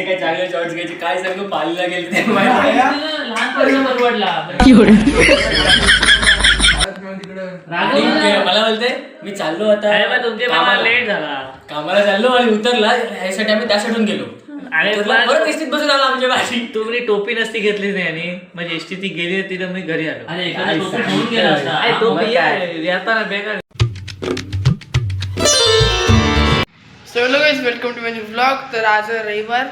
काय चांगले शॉर्ट्स घ्यायचे काय सांगू पालीला गेले ते लहानपणी परवडला. मला बोलते मी चाललो आता तुमचे लेट झाला कामाला चाललो आणि उतरला ह्यासाठी आम्ही त्यासाठून गेलो. अरे परत एसटीत बसून आलो आमच्या भाषी. तुम्ही टोपी नसती घेतलीच नाही आणि म्हणजे एसटी ती गेली तिथं मी घरी आलो. So guys welcome to my vlog. तर आज रविवार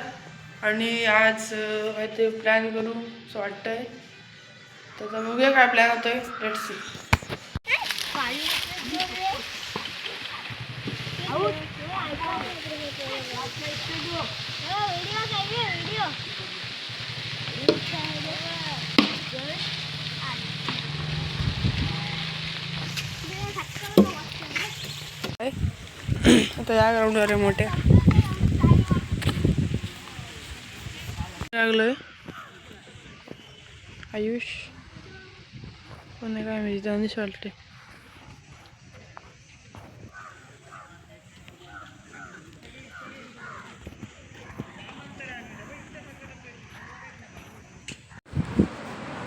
आणि आज काहीतरी प्लॅन करू असं वाटतंय. तर बघूया काय प्लॅन होतोय. Let's see. आता या ग्राउंडवर आहे मोठ्या लागलोय. आयुष कोण काय माहिती दानिश वाटते.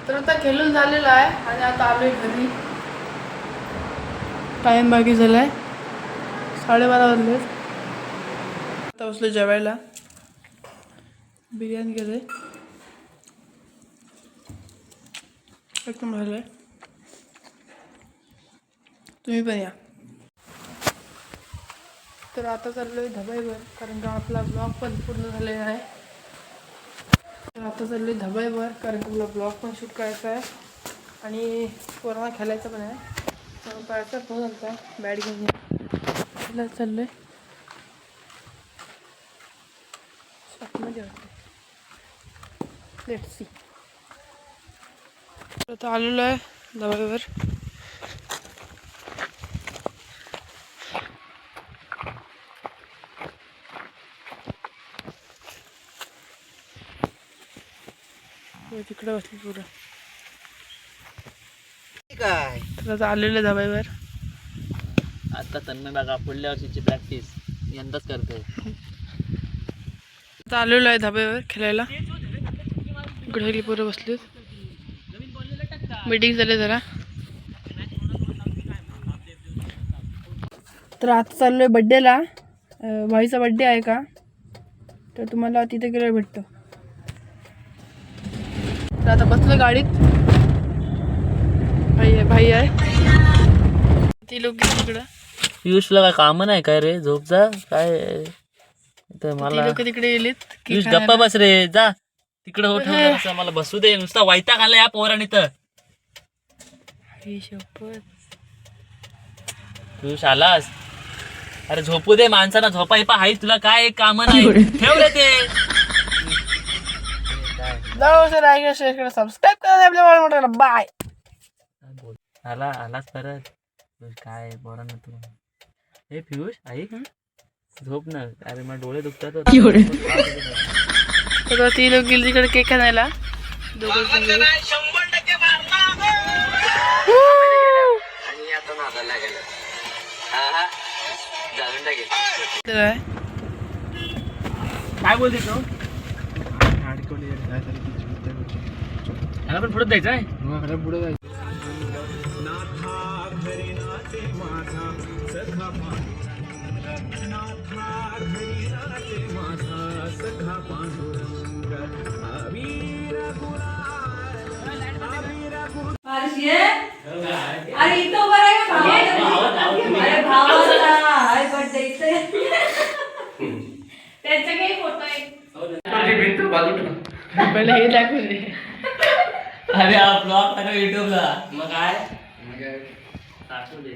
तर आता खेळून झालेला आहे आणि आता आलोय घरी. टाइम बाकी झालाय 12:30 वाजले. आता बसलो जेवायला. बिर्याणी केले एकदम झालंय. तुम्ही पण या. तर आता चाललोय धबाईवर कारण का आपला ब्लॉग पण पूर्ण झालेला आहे. तर आता चाललोय धबाईवर कारण की आपला ब्लॉग पण शूट करायचा आहे आणि पोरांना खेळायचं पण आहे. तर पायाचा फोन आलता बॅट घेऊन चाललोय शॉपमध्ये वाटते. Let's see. आता आलेलो आहे धबाईवर. तिकडे बसली पुरं काय आता आलेलं धबाईवर. आता तन्मय बघा पुढल्या वर्षीची प्रॅक्टिस यंदाच करते. आता आलेलो आहे धाब्यावर खेळायला. इकडे पोरं बसलीत. मीटिंग झाली जरा. तर आता चाललोय बड्डेला. भाईचा बड्डे आहे का तर तुम्हाला तिथे गेल्यावर भेटतो. तर आता बसलो गाडीत. भाई आहे ती लोक तिकडं. पियुषला काय काम नाही काय रे झोप जा काय तर मला लोक तिकडे गेलीत. पियुष गप्पा बस रे जा तिकडे हो ठेव मला बसू दे. नुसता वैताग आला या पोराने तर. पियुष आलास अरे झोपू दे माणसाला. झोपा हिपा हाईस तुला काय काम नाही ठेव रे ते. सबस्क्राईब करा आपल्या. बाय. आलाच परत काय पोरांना तू. हे पियुष ऐक झोप ना. अरे मला डोळे दुखतात. ती लोक गेली तिकडे केक आणायला. काय बोलते तू. ह्याला पण पुढे द्यायचं आहे. पुढे जायचं. अरे इथं उभं आहे का अरे भावाला हाय बर्थडे इथे त्यांचा काही फोटो आहे. पहिले हे दाखवले. अरे हा ब्लॉग टाका युट्यूबला. मग काय टाकू दे.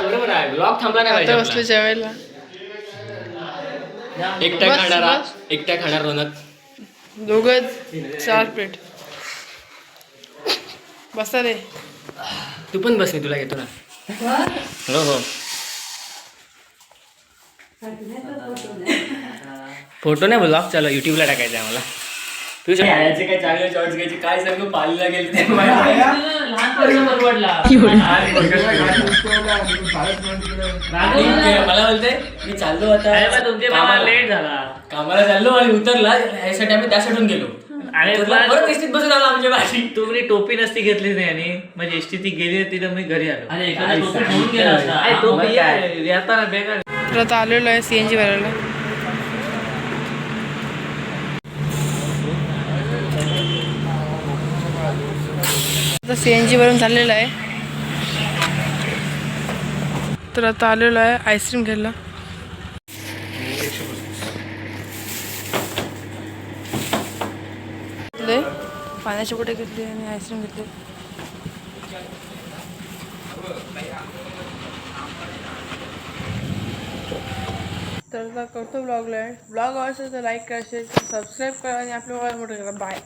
बरोबर आहे ब्लॉग थांबला नाही आता बसले जेवायला. एकट्या खाणार रोनक. दोघंच 4 प्लेट. बसा रे. तू पण बस, मी तुला घेतो ना. हो हो. फोटो नाही, ब्लॉग चालू युट्यूबला टाकायचा आहे मला. तू यायचे काय चांगले शॉर्ट्स घ्यायचे काय सांगू, पालीला गेले ते मला बोलते मी चाललो आता, तुमचे लेट झाला, कामाला चाललो आणि उतरला यासाठी आम्ही त्या साईडून गेलो. आणि परत एसटीत बसून आला आमच्या भाषी. तुम्ही टोपी नसती घेतलीच नाही आणि म्हणजे एसटी ती गेली तिथं मी घरी आलो. येताना बेकार. तर आता आलेलो आहे CNG भरायला. आता CNG भरून झालेलं आहे. तर आता आलेलो आहे आईस्क्रीम घ्यायला. पाण्याचे पुढे घेतले आणि आईस्क्रीम घेतले. तर आता करतो ब्लॉग आवडला तर लाईक करा, शेअर करा, सबस्क्राईब करा आणि आपल्या मोठं करा. बाय.